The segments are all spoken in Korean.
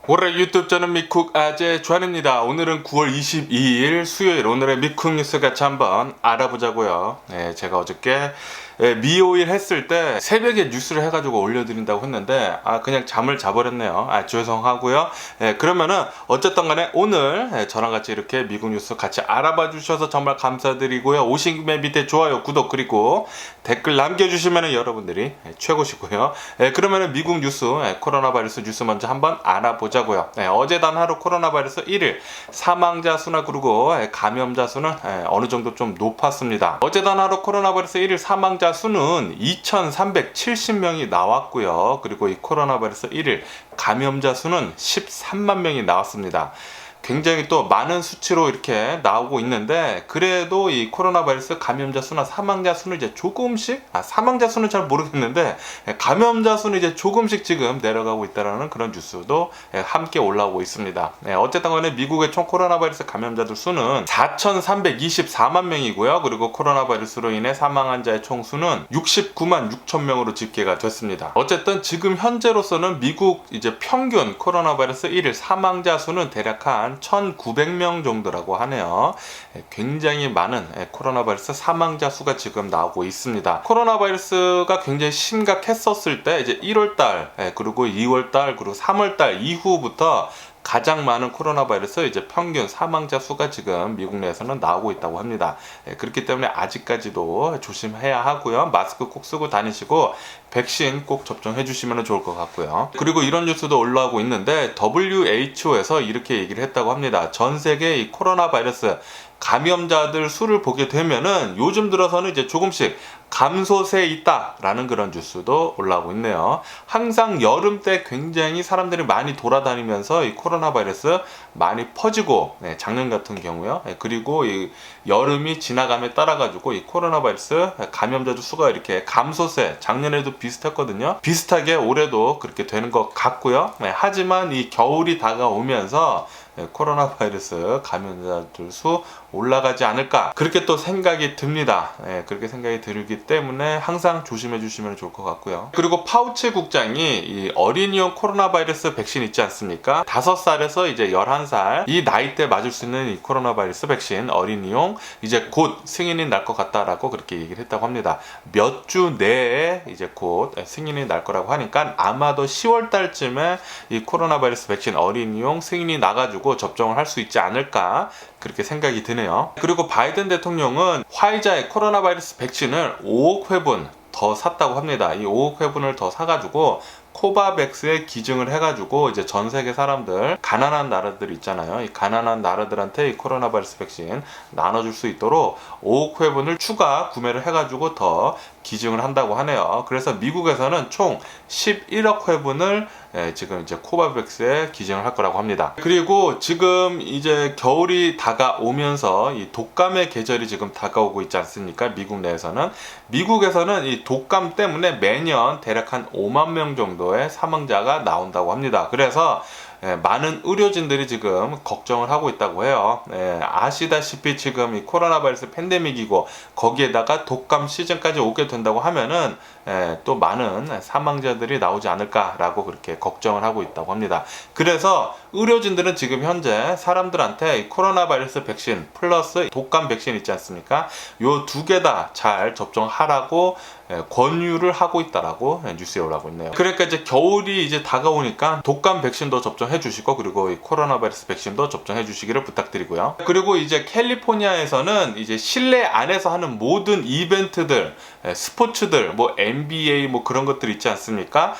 올해 유튜브 저는 미쿡 아재 주한입니다. 오늘은 9월 22일 수요일, 오늘의 미쿡 뉴스 같이 한번 알아보자고요. 제가 어저께 미오일 했을 때 새벽에 뉴스를 해가지고 올려드린다고 했는데 그냥 잠을 자버렸네요. 죄송하고요. 그러면은 어쨌든 간에 오늘 저랑 같이 이렇게 미국 뉴스 같이 알아봐 주셔서 정말 감사드리고요. 오신 김에 밑에 좋아요, 구독 그리고 댓글 남겨주시면은 여러분들이 최고시고요. 그러면은 미국 뉴스, 코로나 바이러스 뉴스 먼저 한번 알아보자고요. 어제 단 하루 코로나 바이러스 1일 사망자 수나 그리고 감염자 수는 어느 정도 좀 높았습니다. 어제 단 하루 코로나 바이러스 1일 사망자 수는 2,370명이 나왔고요. 그리고 이 코로나 바이러스 1일 감염자 수는 13만 명이 나왔습니다. 굉장히 또 많은 수치로 이렇게 나오고 있는데, 그래도 이 코로나 바이러스 감염자 수나 사망자 수는 이제 조금씩, 사망자 수는 잘 모르겠는데 감염자 수는 이제 조금씩 지금 내려가고 있다는 그런 뉴스도 함께 올라오고 있습니다. 어쨌든 간에 미국의 총 코로나 바이러스 감염자들 수는 4,324만 명이고요. 그리고 코로나 바이러스로 인해 사망한 자의 총 수는 69만 6천 명으로 집계가 됐습니다. 어쨌든 지금 현재로서는 미국 이제 평균 코로나 바이러스 1일 사망자 수는 대략 한 1,900명 정도라고 하네요. 굉장히 많은 코로나 바이러스 사망자 수가 지금 나오고 있습니다. 코로나 바이러스가 굉장히 심각했었을 때 이제 1월달 그리고 2월달 그리고 3월달 이후부터 가장 많은 코로나 바이러스 이제 평균 사망자 수가 지금 미국 내에서는 나오고 있다고 합니다. 그렇기 때문에 아직까지도 조심해야 하고요. 마스크 꼭 쓰고 다니시고 백신 꼭 접종해 주시면 좋을 것 같고요. 그리고 이런 뉴스도 올라오고 있는데 WHO에서 이렇게 얘기를 했다고 합니다. 전 세계 이 코로나 바이러스 감염자들 수를 보게 되면은 요즘 들어서는 이제 조금씩 감소세에 있다라는 그런 뉴스도 올라오고 있네요. 항상 여름 때 굉장히 사람들이 많이 돌아다니면서 이 코로나 바이러스 많이 퍼지고, 작년 같은 경우요. 그리고 이 여름이 지나감에 따라 가지고 이 코로나 바이러스 감염자들 수가 이렇게 감소세, 작년에도 비슷했거든요. 비슷하게 올해도 그렇게 되는 것 같고요. 하지만 이 겨울이 다가오면서 코로나 바이러스 감염자들 수 올라가지 않을까, 그렇게 또 생각이 듭니다. 그렇게 생각이 들기 때문에 항상 조심해 주시면 좋을 것 같고요. 그리고 파우치 국장이 이 어린이용 코로나 바이러스 백신 있지 않습니까? 5살에서 이제 11살 이 나이 때 맞을 수 있는 이 코로나 바이러스 백신 어린이용 이제 곧 승인이 날 것 같다라고 그렇게 얘기를 했다고 합니다. 몇 주 내에 이제 곧 승인이 날 거라고 하니까 아마도 10월 달쯤에 이 코로나 바이러스 백신 어린이용 승인이 나가지고 접종을 할 수 있지 않을까, 그렇게 생각이 드네요. 그리고 바이든 대통령은 화이자의 코로나 바이러스 백신을 5억 회분 더 샀다고 합니다. 이 5억 회분을 더 사가지고 코바백스에 기증을 해가지고 이제 전 세계 사람들, 가난한 나라들 있잖아요. 이 가난한 나라들한테 이 코로나 바이러스 백신 나눠줄 수 있도록 5억 회분을 추가 구매를 해가지고 더 기증을 한다고 하네요. 그래서 미국에서는 총 11억 회분을 지금 이제 코바백스에 기증을 할 거라고 합니다. 그리고 지금 이제 겨울이 다가오면서 이 독감의 계절이 지금 다가오고 있지 않습니까? 미국 내에서는. 미국에서는 이 독감 때문에 매년 대략 한 5만 명 정도의 사망자가 나온다고 합니다. 그래서 많은 의료진들이 지금 걱정을 하고 있다고 해요. 아시다시피 지금 이 코로나 바이러스 팬데믹이고 거기에다가 독감 시즌까지 오게 된다고 하면은 또 많은 사망자들이 나오지 않을까라고 그렇게 걱정을 하고 있다고 합니다. 그래서 의료진들은 지금 현재 사람들한테 이 코로나 바이러스 백신 플러스 독감 백신 있지 않습니까? 요 두 개 다 잘 접종하라고 권유를 하고 있다라고 뉴스에 올라오고 있네요. 그러니까 이제 겨울이 이제 다가오니까 독감 백신도 접종해 주시고 그리고 이 코로나 바이러스 백신도 접종해 주시기를 부탁드리고요. 그리고 이제 캘리포니아에서는 이제 실내 안에서 하는 모든 이벤트들, 스포츠들, 뭐 NBA 뭐 그런 것들 있지 않습니까?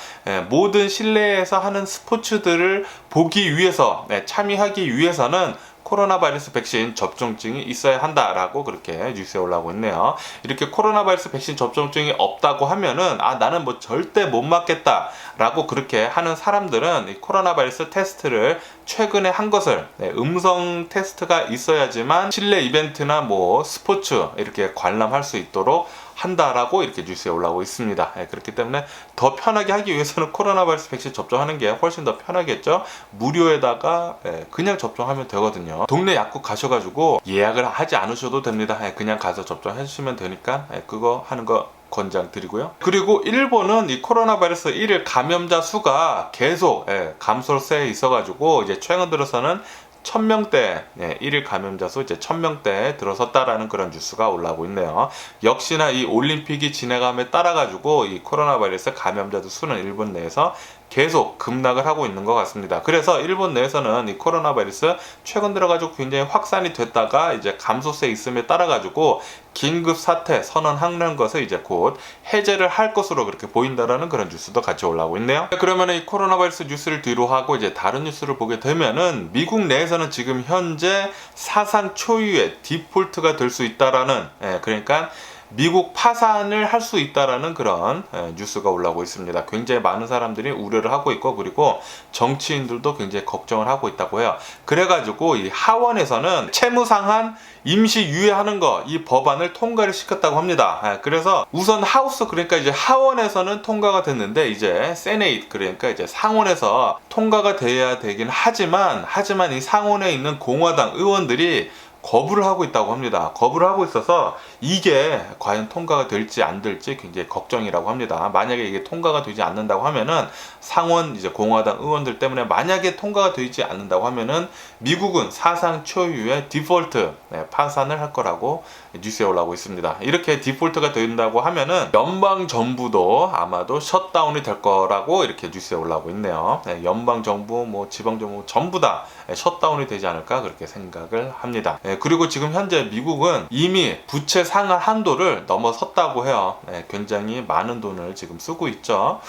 모든 실내에서 하는 스포츠들을 보기 위해서, 참여하기 위해서는 코로나 바이러스 백신 접종증이 있어야 한다라고 그렇게 뉴스에 올라오고 있네요. 이렇게 코로나 바이러스 백신 접종증이 없다고 하면은 나는 뭐 절대 못 맞겠다라고 그렇게 하는 사람들은 이 코로나 바이러스 테스트를 최근에 한 것을, 음성 테스트가 있어야지만 실내 이벤트나 뭐 스포츠 이렇게 관람할 수 있도록 한다라고 이렇게 뉴스에 올라오고 있습니다. 그렇기 때문에 더 편하게 하기 위해서는 코로나 바이러스 백신 접종하는 게 훨씬 더 편하겠죠. 무료에다가 그냥 접종하면 되거든요. 동네 약국 가셔가지고 예약을 하지 않으셔도 됩니다. 그냥 가서 접종해 주시면 되니까 그거 하는 거 권장드리고요. 그리고 일본은 이 코로나 바이러스 1일 감염자 수가 계속 감소세에 있어가지고 이제 최근 들어서는 1000명대, 1일 감염자 수 이제 1000명대에 들어섰다라는 그런 뉴스가 올라오고 있네요. 역시나 이 올림픽이 진행함에 따라 가지고 이 코로나 바이러스 감염자들 수는 일본 내에서 계속 급락을 하고 있는 것 같습니다. 그래서 일본 내에서는 이 코로나 바이러스 최근 들어가지고 굉장히 확산이 됐다가 이제 감소세에 있음에 따라 가지고 긴급 사태 선언하는 것을 이제 곧 해제를 할 것으로 그렇게 보인다라는 그런 뉴스도 같이 올라오고 있네요. 그러면 이 코로나 바이러스 뉴스를 뒤로 하고 이제 다른 뉴스를 보게 되면은 미국 내에서는 지금 현재 사상 초유의 디폴트가 될 수 있다라는 그러니까 미국 파산을 할 수 있다라는 그런 뉴스가 올라오고 있습니다. 굉장히 많은 사람들이 우려를 하고 있고 그리고 정치인들도 굉장히 걱정을 하고 있다고 해요. 그래가지고 이 하원에서는 채무 상한 임시 유예하는 거 이 법안을 통과를 시켰다고 합니다. 그래서 우선 하우스 그러니까 이제 하원에서는 통과가 됐는데 이제 세네이트 그러니까 이제 상원에서 통과가 돼야 되긴 하지만 이 상원에 있는 공화당 의원들이 거부를 하고 있다고 합니다. 거부를 하고 있어서 이게 과연 통과가 될지 안 될지 굉장히 걱정이라고 합니다. 만약에 이게 통과가 되지 않는다고 하면은 상원 이제 공화당 의원들 때문에 만약에 통과가 되지 않는다고 하면은 미국은 사상 초유의 디폴트 파산을 할 거라고 뉴스에 올라오고 있습니다. 이렇게 디폴트가 된다고 하면은 연방 정부도 아마도 셧다운이 될 거라고 이렇게 뉴스에 올라오고 있네요. 연방 정부 뭐 지방 정부 전부 다 셧다운이 되지 않을까 그렇게 생각을 합니다. 그리고 지금 현재 미국은 이미 부채 상한 한도를 넘어섰다고 해요. 굉장히 많은 돈을 지금 쓰고 있죠.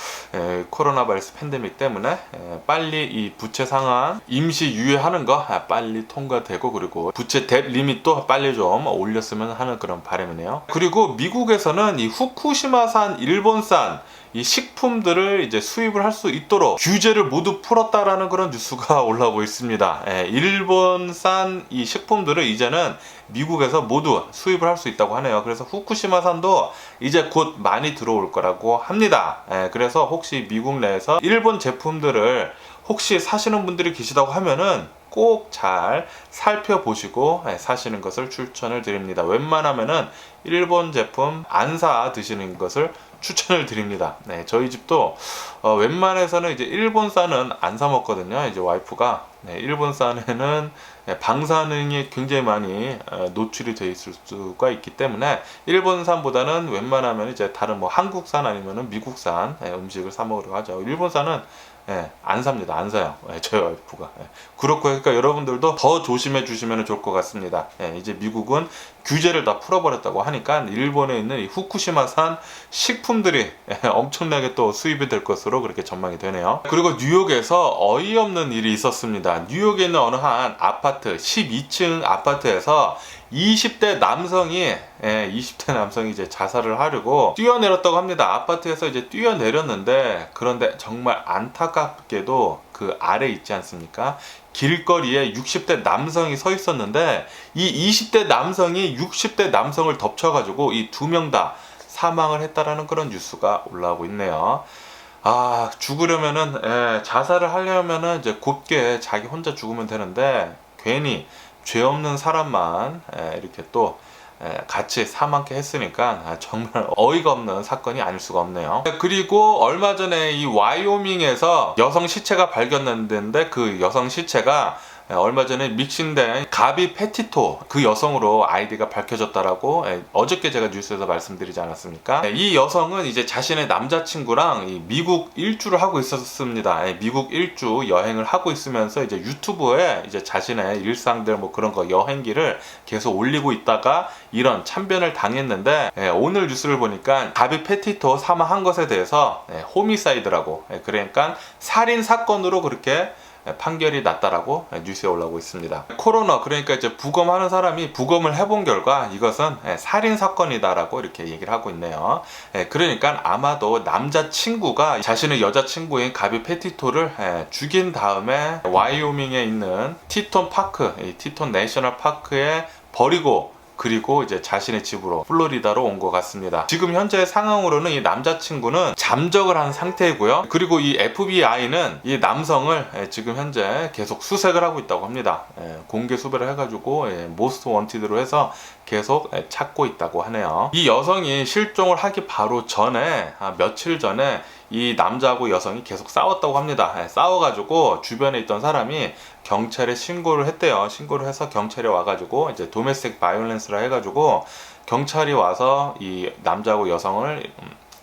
코로나 바이러스 팬데믹 때문에 빨리 이 부채 상한 임시 유예하는 거 빨리 통과되고 그리고 부채 뎁 리밋도 빨리 좀 올렸으면 하는 그런 바람이네요. 그리고 미국에서는 이 후쿠시마산 일본산 이 식품들을 이제 수입을 할 수 있도록 규제를 모두 풀었다라는 그런 뉴스가 올라오고 있습니다. 일본산 이 식품들을 이제는 미국에서 모두 수입을 할 수 있다고 하네요. 그래서 후쿠시마산도 이제 곧 많이 들어올 거라고 합니다. 그래서 혹시 미국 내에서 일본 제품들을 혹시 사시는 분들이 계시다고 하면은 꼭 잘 살펴보시고 사시는 것을 추천을 드립니다. 웬만하면은 일본 제품 안 사 드시는 것을 추천을 드립니다. 저희 집도 웬만해서는 이제 일본산은 안 사 먹거든요. 이제 와이프가 일본산에는 방사능이 굉장히 많이 노출이 되어 있을 수가 있기 때문에 일본산보다는 웬만하면 이제 다른 뭐 한국산 아니면은 미국산 음식을 사 먹으려고 하죠. 일본산은 안 삽니다. 안 사요. 저희 와이프가. 그렇고 그러니까 여러분들도 더 조심해 주시면 좋을 것 같습니다. 이제 미국은 규제를 다 풀어버렸다고 하니까 일본에 있는 이 후쿠시마산 식품들이 엄청나게 또 수입이 될 것으로 그렇게 전망이 되네요. 그리고 뉴욕에서 어이없는 일이 있었습니다. 뉴욕에 있는 어느 한 아파트 12층 아파트에서 20대 남성이 이제 자살을 하려고 뛰어내렸다고 합니다. 아파트에서 이제 뛰어내렸는데 그런데 정말 안타깝게도 그 아래 있지 않습니까? 길거리에 60대 남성이 서 있었는데 이 20대 남성이 60대 남성을 덮쳐가지고 이 두 명 다 사망을 했다라는 그런 뉴스가 올라오고 있네요. 죽으려면은 자살을 하려면은 이제 곧게 자기 혼자 죽으면 되는데 괜히 죄 없는 사람만 이렇게 또 같이 사망케 했으니까 정말 어이가 없는 사건이 아닐 수가 없네요. 그리고 얼마 전에 이 와이오밍에서 여성 시체가 발견됐는데 그 여성 시체가 얼마 전에 믹싱된 가비 페티토 그 여성으로 아이디가 밝혀졌다라고 어저께 제가 뉴스에서 말씀드리지 않았습니까? 이 여성은 이제 자신의 남자친구랑 미국 일주를 하고 있었습니다. 미국 일주 여행을 하고 있으면서 이제 유튜브에 이제 자신의 일상들 뭐 그런 거 여행기를 계속 올리고 있다가 이런 참변을 당했는데 오늘 뉴스를 보니까 가비 페티토 사망한 것에 대해서 호미사이드라고 그러니까 살인 사건으로 그렇게 판결이 났다라고 뉴스에 올라오고 있습니다. 코로나 그러니까 이제 부검하는 사람이 부검을 해본 결과 이것은 살인 사건이다라고 이렇게 얘기를 하고 있네요. 그러니까 아마도 남자친구가 자신의 여자친구인 가비 페티토를 죽인 다음에 와이오밍에 있는 티톤 파크, 티톤 내셔널 파크에 버리고 그리고 이제 자신의 집으로 플로리다로 온 것 같습니다. 지금 현재 상황으로는 이 남자친구는 잠적을 한 상태이고요. 그리고 이 FBI는 이 남성을 지금 현재 계속 수색을 하고 있다고 합니다. 공개 수배를 해가지고 모스트 원티드로 해서 계속 찾고 있다고 하네요. 이 여성이 실종을 하기 바로 전에, 며칠 전에 이 남자하고 여성이 계속 싸웠다고 합니다. 싸워가지고 주변에 있던 사람이 경찰에 신고를 했대요. 신고를 해서 경찰이 와가지고 이제 도메스틱 바이올렌스라 해가지고 경찰이 와서 이 남자하고 여성을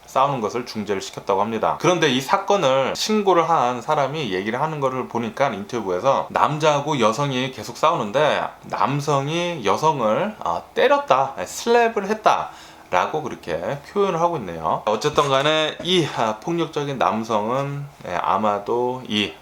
싸우는 것을 중재를 시켰다고 합니다. 그런데 이 사건을 신고를 한 사람이 얘기를 하는 것을 보니까 인터뷰에서 남자하고 여성이 계속 싸우는데 남성이 여성을 때렸다, 슬랩을 했다 라고 그렇게 표현을 하고 있네요. 어쨌든 간에 이 폭력적인 남성은 아마도 이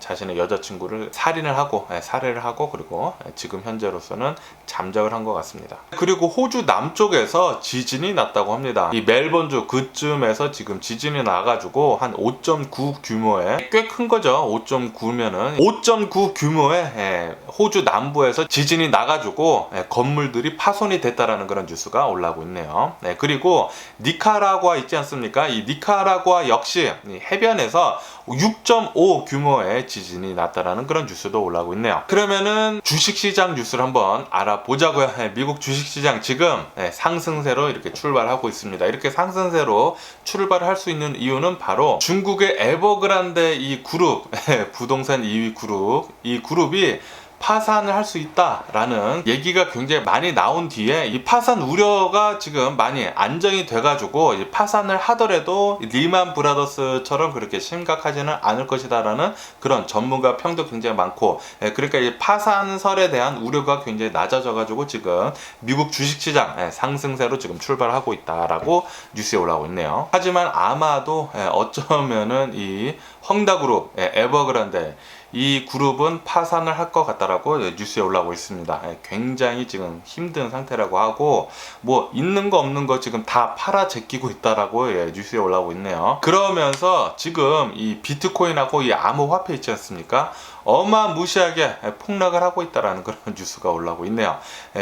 자신의 여자친구를 살인을 하고 살해를 하고 그리고 지금 현재로서는 잠적을 한 것 같습니다. 그리고 호주 남쪽에서 지진이 났다고 합니다. 이 멜번주 그쯤에서 지금 지진이 나가지고 한 5.9 규모의, 꽤 큰 거죠. 5.9면은 5.9 규모의 호주 남부에서 지진이 나가지고 건물들이 파손이 됐다라는 그런 뉴스가 올라오고 있네요. 그리고 니카라구아 있지 않습니까? 이 니카라구아 역시 해변에서 6.5 규모의 지진이 났다라는 그런 뉴스도 올라오고 있네요. 그러면은 주식시장 뉴스를 한번 알아보자고요. 미국 주식시장 지금 상승세로 이렇게 출발하고 있습니다. 이렇게 상승세로 출발을 할 수 있는 이유는 바로 중국의 에버그란데 이 그룹, 부동산 2위 그룹, 이 그룹이 파산을 할 수 있다라는 얘기가 굉장히 많이 나온 뒤에 이 파산 우려가 지금 많이 안정이 돼가지고 이제 파산을 하더라도 리만 브라더스처럼 그렇게 심각하지는 않을 것이다라는 그런 전문가 평도 굉장히 많고, 그러니까 이 파산설에 대한 우려가 굉장히 낮아져가지고 지금 미국 주식시장 상승세로 지금 출발하고 있다라고 뉴스에 올라오고 있네요. 하지만 아마도 어쩌면은 이 헝다그룹, 에버그란데 이 그룹은 파산을 할 것 같다라고 뉴스에 올라오고 있습니다. 굉장히 지금 힘든 상태라고 하고, 뭐 있는 거 없는 거 지금 다 팔아 제끼고 있다라고 뉴스에 올라오고 있네요. 그러면서 지금 이 비트코인하고 이 암호화폐 있지 않습니까? 어마무시하게 폭락을 하고 있다라는 그런 뉴스가 올라오고 있네요.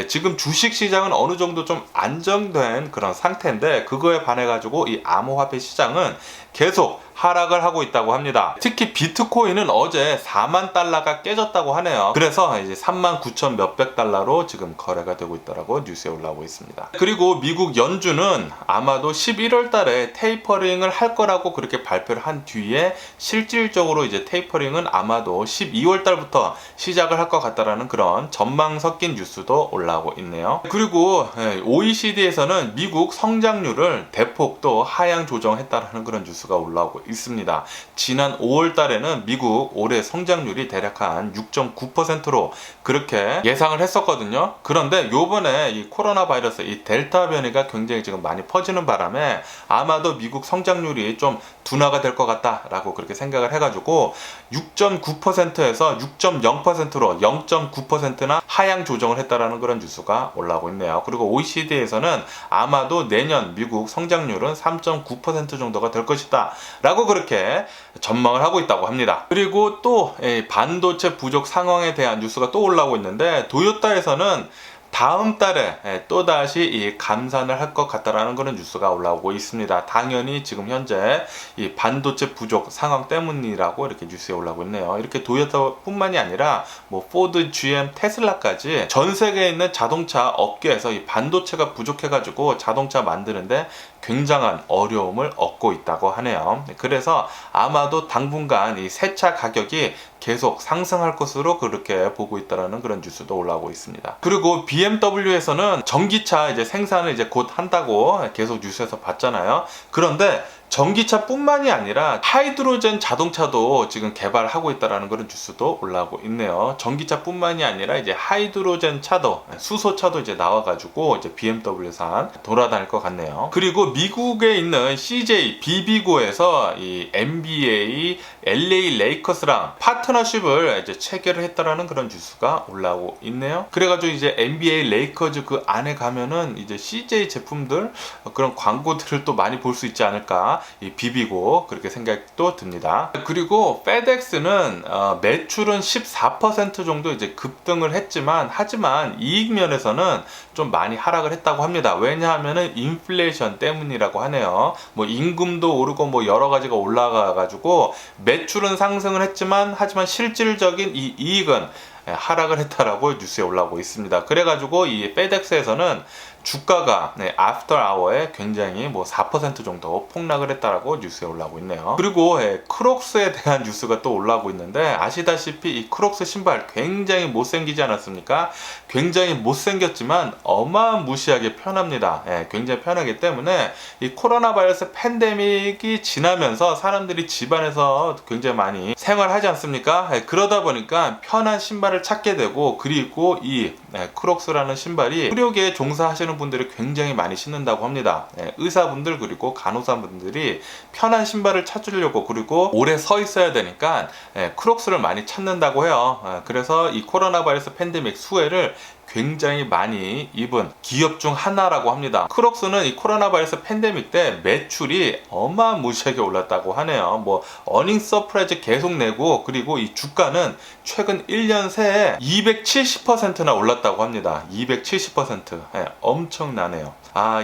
지금 주식시장은 어느 정도 좀 안정된 그런 상태인데, 그거에 반해 가지고 이 암호화폐 시장은 계속 하락을 하고 있다고 합니다. 특히 비트코인은 어제 4만 달러가 깨졌다고 하네요. 그래서 이제 3만 9천 몇백 달러로 지금 거래가 되고 있다라고 뉴스에 올라오고 있습니다. 그리고 미국 연준은 아마도 11월 달에 테이퍼링을 할 거라고 그렇게 발표를 한 뒤에 실질적으로 이제 테이퍼링은 아마도 12월 달부터 시작을 할 것 같다라는 그런 전망 섞인 뉴스도 올라오고 있네요. 그리고 OECD에서는 미국 성장률을 대폭 또 하향 조정했다라는 그런 뉴스가 올라오고 있습니다. 지난 5월 달에는 미국 올해 성장률이 대략 한 6.9%로 그렇게 예상을 했었거든요. 그런데 요번에 이 코로나 바이러스 이 델타 변이가 굉장히 지금 많이 퍼지는 바람에 아마도 미국 성장률이 좀 둔화가 될 것 같다라고 그렇게 생각을 해가지고 6.9%에서 6.0%로 0.9%나 하향 조정을 했다라는 그런 뉴스가 올라오고 있네요. 그리고 OECD에서는 아마도 내년 미국 성장률은 3.9% 정도가 될 것이다 라고 그렇게 전망을 하고 있다고 합니다. 그리고 또 반도체 부족 상황에 대한 뉴스가 또 올라오고 있는데, 도요타에서는 다음 달에 또다시 이 감산을 할 것 같다라는 그런 뉴스가 올라오고 있습니다. 당연히 지금 현재 이 반도체 부족 상황 때문이라고 이렇게 뉴스에 올라오고 있네요. 이렇게 도요타뿐만이 아니라 뭐 포드, GM, 테슬라까지 전 세계에 있는 자동차 업계에서 이 반도체가 부족해가지고 자동차 만드는데 굉장한 어려움을 얻고 있다고 하네요. 그래서 아마도 당분간 이 새 차 가격이 계속 상승할 것으로 그렇게 보고 있다라는 그런 뉴스도 올라오고 있습니다. 그리고 BMW에서는 전기차 이제 생산을 이제 곧 한다고 계속 뉴스에서 봤잖아요. 그런데 전기차뿐만이 아니라 하이드로젠 자동차도 지금 개발하고 있다라는 그런 뉴스도 올라오고 있네요. 전기차뿐만이 아니라 이제 하이드로젠 차도, 수소차도 이제 나와가지고 이제 BMW산 돌아다닐 것 같네요. 그리고 미국에 있는 CJ 비비고에서 이 NBA, LA 레이커스랑 파트너십을 이제 체결을 했다라는 그런 뉴스가 올라오고 있네요. 그래가지고 이제 NBA 레이커즈 그 안에 가면은 이제 CJ 제품들 그런 광고들을 또 많이 볼 수 있지 않을까. 이 비비고 그렇게 생각도 듭니다. 그리고 페덱스는 매출은 14% 정도 이제 급등을 했지만, 하지만 이익 면에서는 좀 많이 하락을 했다고 합니다. 왜냐하면은 인플레이션 때문이라고 하네요. 뭐 임금도 오르고 뭐 여러 가지가 올라가 가지고 매출은 상승을 했지만, 하지만 실질적인 이 이익은 하락을 했다라고 뉴스에 올라오고 있습니다. 그래가지고 이 페덱스에서는 주가가 애프터 아워에 굉장히 뭐 4% 정도 폭락을 했다라고 뉴스에 올라오고 있네요. 그리고 크록스에 대한 뉴스가 또 올라오고 있는데, 아시다시피 이 크록스 신발 굉장히 못생기지 않았습니까? 굉장히 못생겼지만 어마무시하게 편합니다. 굉장히 편하기 때문에 이 코로나 바이러스 팬데믹이 지나면서 사람들이 집안에서 굉장히 많이 생활하지 않습니까? 그러다 보니까 편한 신발을 찾게 되고, 그리고 이 크록스라는 신발이 의료계에 종사하시는 분들이 굉장히 많이 신는다고 합니다. 의사분들 그리고 간호사분들이 편한 신발을 찾으려고, 그리고 오래 서 있어야 되니까 크록스를 많이 찾는다고 해요. 그래서 이 코로나 바이러스 팬데믹 수혜를 굉장히 많이 입은 기업 중 하나라고 합니다. 크록스는 이 코로나 바이러스 팬데믹 때 매출이 어마무시하게 올랐다고 하네요. 뭐 어닝 서프라이즈 계속 내고, 그리고 이 주가는 최근 1년 새에 270%나 올랐다고 합니다. 270%. 엄청나네요.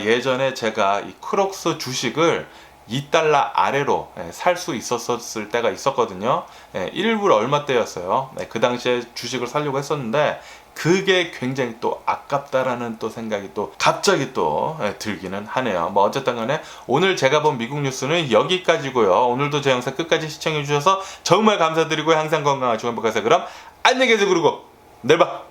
예전에 제가 이 크록스 주식을 $2 아래로 살 수 있었을 때가 있었거든요. 1불 얼마 때였어요. 그 당시에 주식을 사려고 했었는데 그게 굉장히 또 아깝다라는 또 생각이 또 갑자기 또 들기는 하네요. 뭐 어쨌든 간에 오늘 제가 본 미국 뉴스는 여기까지고요. 오늘도 제 영상 끝까지 시청해 주셔서 정말 감사드리고요. 항상 건강하시고 행복하세요. 그럼 안녕히 계세요. 그리고 내일 봐.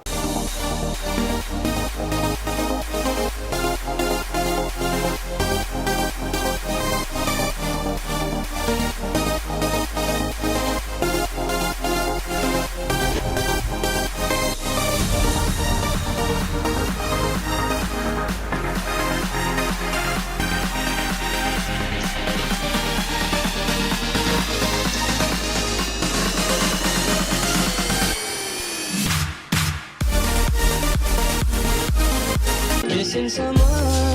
Missing someone